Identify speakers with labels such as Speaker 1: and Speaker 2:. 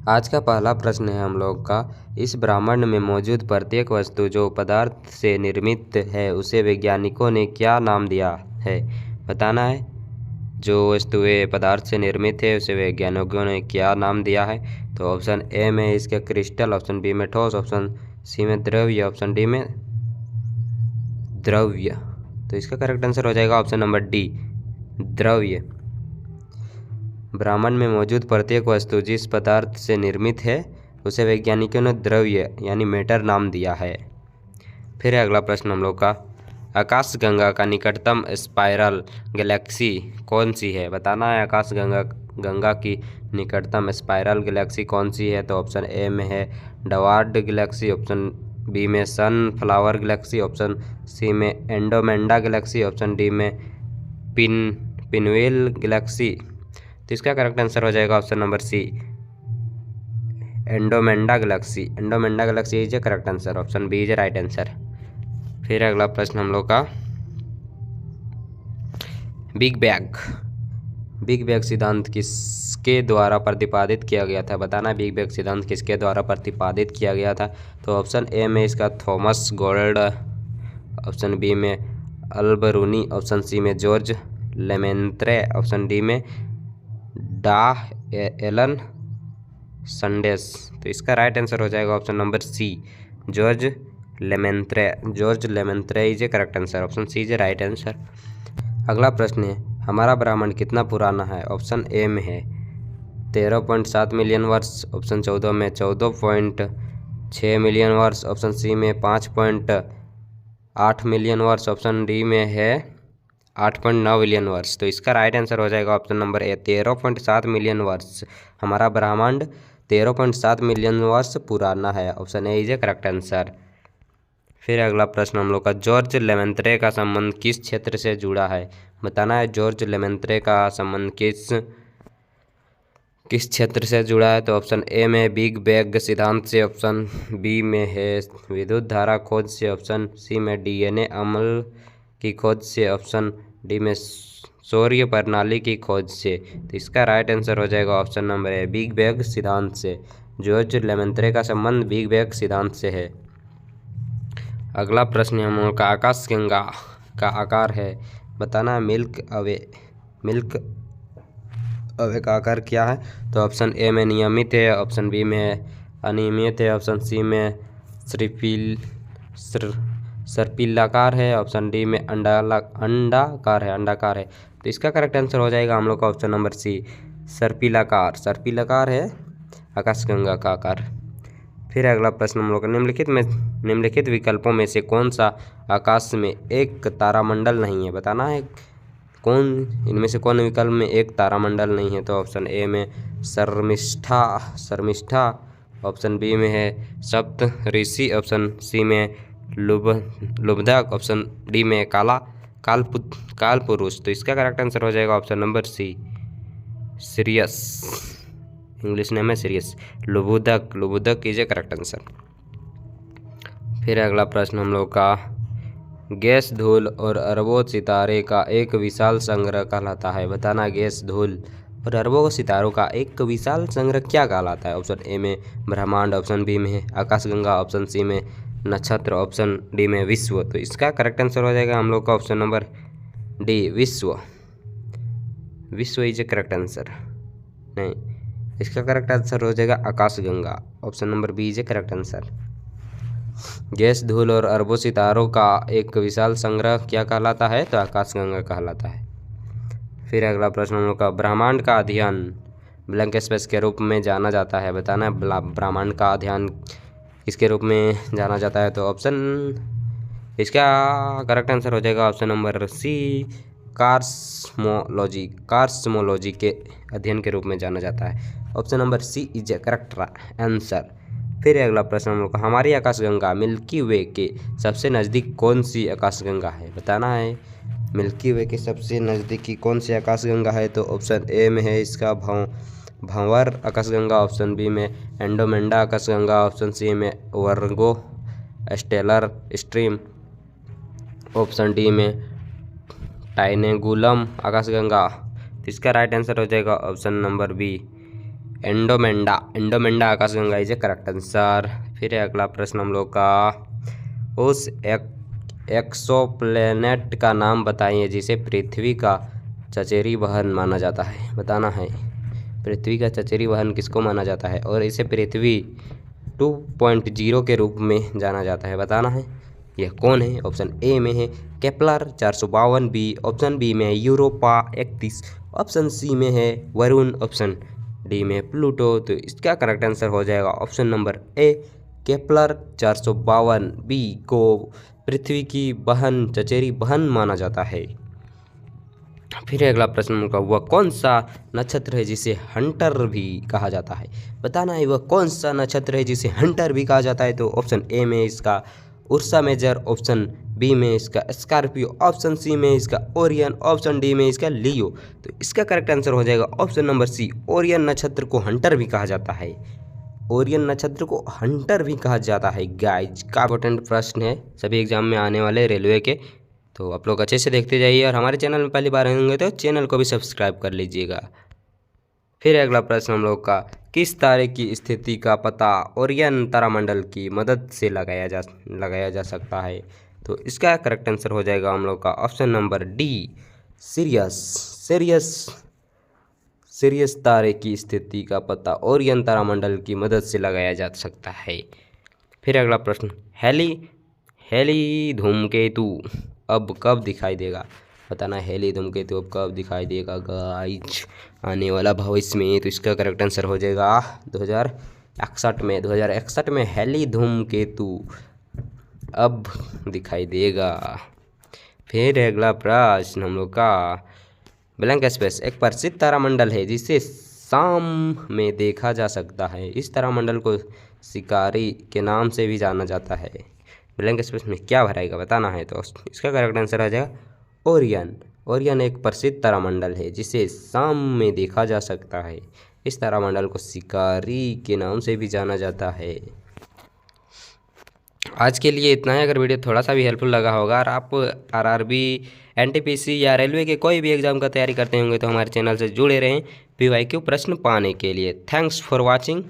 Speaker 1: आज का पहला प्रश्न है हम लोग का, इस ब्रह्मांड में मौजूद प्रत्येक वस्तु जो पदार्थ से निर्मित है उसे वैज्ञानिकों ने क्या नाम दिया है, बताना है। जो वस्तुएं पदार्थ से निर्मित है उसे वैज्ञानिकों ने क्या नाम दिया है। तो ऑप्शन ए में इसका क्रिस्टल, ऑप्शन बी में ठोस, ऑप्शन सी में द्रव्य, ऑप्शन डी में द्रव्य। तो इसका करेक्ट आंसर हो जाएगा ऑप्शन नंबर डी, द्रव्य। ब्रह्मांड में मौजूद प्रत्येक वस्तु जिस पदार्थ से निर्मित है उसे वैज्ञानिकों ने द्रव्य यानी मैटर नाम दिया है। फिर अगला प्रश्न हम लोग का, आकाशगंगा का निकटतम स्पाइरल गैलेक्सी कौन सी है, बताना है। आकाशगंगा की निकटतम स्पाइरल गैलेक्सी कौन सी है। तो ऑप्शन ए में है डवार्ड गैलेक्सी, ऑप्शन बी में सनफ्लावर गैलेक्सी, ऑप्शन सी में एंडोमेंडा गैलेक्सी, ऑप्शन डी में पिनवेल गैलेक्सी। तो इसका करेक्ट आंसर हो जाएगा option number C, Andromeda galaxy. Andromeda galaxy is a correct answer, option B is a right answer. फिर अगला प्रश्न हम लोग का, बिग बैंग सिद्धांत किसके द्वारा प्रतिपादित किया गया था, बताना। बिग बैंग सिद्धांत किसके द्वारा प्रतिपादित किया गया था। तो ऑप्शन ए में इसका थॉमस गोल्ड, ऑप्शन बी में अल्बरूनी, ऑप्शन सी में जॉर्ज लेमेंत्रे, ऑप्शन डी में डा एलन संडेस। तो इसका राइट आंसर हो जाएगा option number C, Georges Lemaitre. Georges Lemaitre is a correct answer, option C is a right answer. अगला प्रश्न है, हमारा ब्रह्मांड कितना पुराना है। ऑप्शन ए में है 13.7 मिलियन वर्ष, ऑप्शन 14 में 14.6 मिलियन वर्ष, ऑप्शन सी में 5.8 मिलियन वर्ष, ऑप्शन डी में है 8.9 मिलियन वर्ष। तो इसका राइट आंसर हो जाएगा ऑप्शन नंबर ए, 13.7 मिलियन वर्ष। हमारा ब्रह्मांड 13.7 मिलियन वर्ष पुराना है, option A is a correct answer. फिर अगला प्रश्न हम लोग का, जॉर्ज लेमेंत्रे का संबंध किस क्षेत्र से जुड़ा है, बताना है। जॉर्ज लेमेंत्रे का संबंध किस क्षेत्र से जुड़ा है। तो ऑप्शन ए में बिग बैंग सिद्धांत से, ऑप्शन बी में है विद्युत धारा खोज से, ऑप्शन सी में डीएनए अम्ल की खोज से, ऑप्शन डी में सौर्य प्रणाली की खोज से। तो इसका राइट आंसर हो जाएगा ऑप्शन नंबर ए, बिग बैंग सिद्धांत से। जॉर्ज लेमेंत्रे का संबंध बिग बैंग सिद्धांत से है। अगला प्रश्न हम लोग का, आकाशगंगा का आकार है, बताना। मिल्क अवे का आकार क्या है। तो ऑप्शन ए में नियमित है, ऑप्शन बी में अनियमित है, ऑप्शन सी में सर्पिलाकार है, ऑप्शन डी में अंडाकार है। तो इसका करेक्ट आंसर हो जाएगा हम लोग का ऑप्शन नंबर सी, सर्पिलाकार है आकाशगंगा का आकार। फिर अगला प्रश्न हम लोग का, निम्नलिखित विकल्पों में से कौन सा आकाश में एक तारामंडल नहीं है, बताना है। इनमें से कौन विकल्प में एक तारामंडल नहीं है। तो ऑप्शन ए में शर्मिष्ठा, ऑप्शन बी में है सप्त ऋषि, ऑप्शन सी में लुब्धक, ऑप्शन डी में काल पुरुष। तो इसका करेक्ट आंसर हो जाएगा option number C, Sirius. English name है Sirius. Lubdhak is a correct answer. फिर अगला प्रश्न हम लोग का, गैस धूल और अरबों सितारे का एक विशाल संग्रह कहलाता है, बताना। गैस धूल और अरबों सितारों का एक विशाल संग्रह क्या कहलाता है। ऑप्शन ए में ब्रह्मांड, ऑप्शन बी में आकाशगंगा, ऑप्शन सी में नक्षत्र, ऑप्शन डी में विश्व। तो इसका करेक्ट आंसर हो जाएगा हम लोग का ऑप्शन नंबर डी, विश्व इज ए करेक्ट आंसर। नहीं, इसका करेक्ट आंसर हो जाएगा आकाशगंगा, option number B is a correct answer. Gas धूल और अरबों सितारों का एक विशाल संग्रह क्या कहलाता है। तो आकाशगंगा कहलाता है। फिर अगला प्रश्न हम लोग का, ब्रह्मांड का अध्ययन ब्लैंक स्पेस के रूप में जाना जाता है, बताना। ब्रह्मांड का अध्ययन किसके रूप में जाना जाता है। तो इसका करेक्ट आंसर हो जाएगा ऑप्शन नंबर सी, कार्समोलॉजी के अध्ययन के रूप में जाना जाता है, option number C is a correct answer. फिर अगला प्रश्न हम लोग का, हमारी आकाशगंगा मिल्की वे के सबसे नज़दीक कौन सी आकाशगंगा है, बताना है। मिल्की वे के सबसे नज़दीकी कौन सी आकाशगंगा है। तो ऑप्शन ए में है इसका भंवर आकाशगंगा, ऑप्शन बी में एंडोमेंडा आकाशगंगा, ऑप्शन सी में वर्गो स्टेलर स्ट्रीम, ऑप्शन डी में टाइनेगुलम आकाशगंगा। इसका राइट आंसर हो जाएगा ऑप्शन नंबर बी, एंडोमेंडा, एंडोमेंडा आकाशगंगा इज ए करेक्ट आंसर। फिर है अगला प्रश्न हम लोग का, उस एक्सोप्लैनेट का नाम बताइए जिसे पृथ्वी का चचेरी बहन माना जाता है। बताना है पृथ्वी का चचेरी बहन किसको माना जाता है और इसे पृथ्वी 2.0 के रूप में जाना जाता है। बताना है यह कौन है। ऑप्शन ए में है केपलर 452 बी, ऑप्शन बी में है यूरोपा 31, ऑप्शन सी में है वरुण, ऑप्शन डी में प्लूटो। तो इसका करेक्ट आंसर हो जाएगा option number A Kepler 452 B को पृथ्वी की बहन, चचेरी बहन माना जाता है। फिर अगला प्रश्न का, वह कौन सा नक्षत्र है जिसे हंटर भी कहा जाता है। बताना है वह कौन सा नक्षत्र है जिसे हंटर भी कहा जाता है। तो ऑप्शन ए में इसका उर्सा मेजर, ऑप्शन बी में इसका स्कॉर्पियो, ऑप्शन सी में इसका ओरियन, ऑप्शन डी में इसका लियो। तो इसका करेक्ट आंसर हो जाएगा ऑप्शन नंबर सी, ओरियन नक्षत्र को हंटर भी कहा जाता है। ओरियन नक्षत्र को हंटर भी कहा जाता है। गाइज का इंपॉर्टेंट प्रश्न है सभी एग्जाम में आने वाले रेलवे के, तो आप लोग अच्छे से देखते जाइए और हमारे चैनल में पहली बार होंगे तो चैनल को भी सब्सक्राइब कर लीजिएगा। फिर अगला प्रश्न हम लोग का, किस तारे की स्थिति का पता ओरियन तारामंडल की मदद से लगाया जा सकता है। तो इसका करेक्ट आंसर हो जाएगा हम लोग का ऑप्शन नंबर डी सिरियस तारे की स्थिति का पता ओरियन तारामंडल की मदद से लगाया जा सकता है। फिर अगला प्रश्न, हेली धूमकेतु अब कब दिखाई देगा। बताना हेली धूमकेतु अब कब दिखाई देगा गाइज, आने वाला भविष्य में। तो इसका करेक्ट आंसर हो जाएगा 2061 में हेली धूमकेतु अब दिखाई देगा। फिर अगला प्रश्न हम लोग का, ब्लैंक स्पेस एक प्रसिद्ध तारामंडल है जिसे शाम में देखा जा सकता है। इस तारामंडल को शिकारी के नाम से भी जाना जाता है। ब्लैंक स्पेस में क्या भराएगा बताना है। तो इसका करेक्ट आंसर आ जाएगा ओरियन। ओरियन एक प्रसिद्ध तारामंडल है जिसे शाम में देखा जा सकता है। इस तारामंडल को शिकारी के नाम से भी जाना जाता है। आज के लिए इतना है। अगर वीडियो थोड़ा सा भी हेल्पफुल लगा होगा और आप आरआरबी, एनटीपीसी या रेलवे के कोई भी एग्जाम का तैयारी करते होंगे तो हमारे चैनल से जुड़े रहें PYQ प्रश्न पाने के लिए। Thanks for watching.